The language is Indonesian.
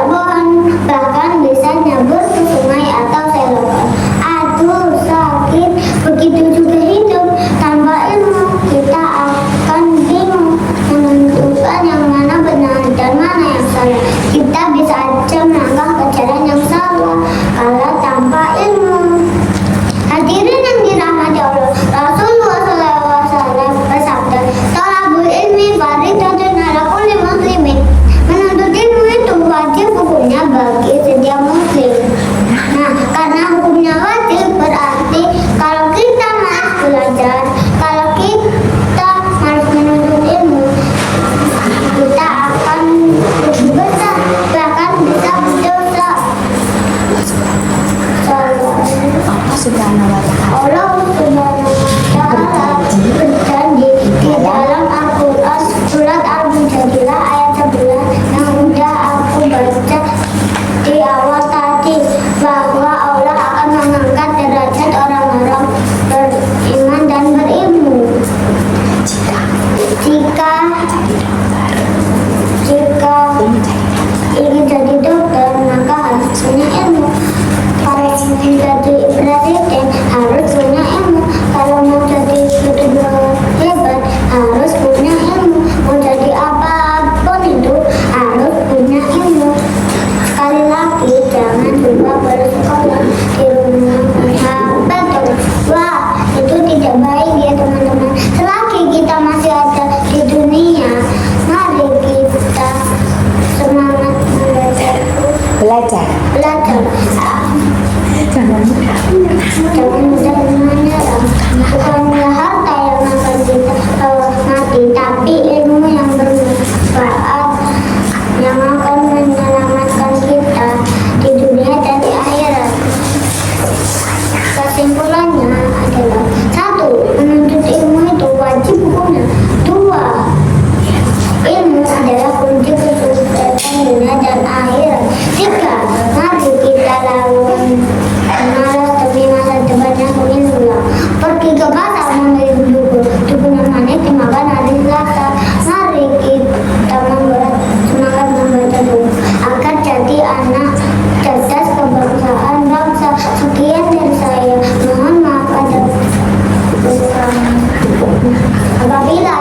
tidak bohong, bahkan bisa nyebur ke sungai atau selokan. Aduh, sakit, begitu juga hidup. Tanpa ilmu, kita akan bingung menentukan yang mana benar dan mana yang salah. Kita bisa aja melangkah ke jalan yang salah kalau tanpa ilmu. Hadirin yang dirahmati Allah, Rasulullah SAW bersabda, "Thalabul ilmi fardhatun 'ala kulli muslimin." Menuntut ilmu itu wajib hukumnya bagi setiap muslim. Nah, karena hukumnya wajib berarti kalau kita malas belajar, kalau kita malas menuntut ilmu, kita akan rugi besar, bahkan bisa berdosa. Allah Subhanahu wa Ta'ala berjanji di dalam Al-Quran surat Al-Mujadilah ayat 11 yang sudah aku baca di awal tadi, bahwa Allah akan mengangkat derajat orang-orang beriman dan berilmu. Jika ingin jadi dokter, maka harus punya ilmu. Kalau ingin jadi presiden, harus punya ilmu. Kalau mau jadi youtuber hebat, harus punya ilmu. Mau jadi apapun itu, harus punya ilmu. Sekali lagi, jangan lupa bersekolah di rumah sahabat. Wah, itu tidak baik ya teman-teman. Selagi kita masih ada di dunia, mari kita semangat belajar. Jangan mudah menyerah. Bukannya harta yang akan kita mati, tapi ilmu yang bermanfaat yang akan menyelamatkan kita di dunia dan di akhirat. Kesimpulannya adalah: 1. Menuntut ilmu itu wajib hukumnya. 2. Ilmu adalah kunci kesuksesan dunia dan akhirat. 3. Mari kita lawan malas demi masa depan yang ingin pulang. Pergi ke pasar membeli buku yang manis dimakan hari Selasa. Mari kita semangat membaca buku agar jadi anak cerdas kebangsaan bangsa. Sekian dari saya. Mohon maaf apabila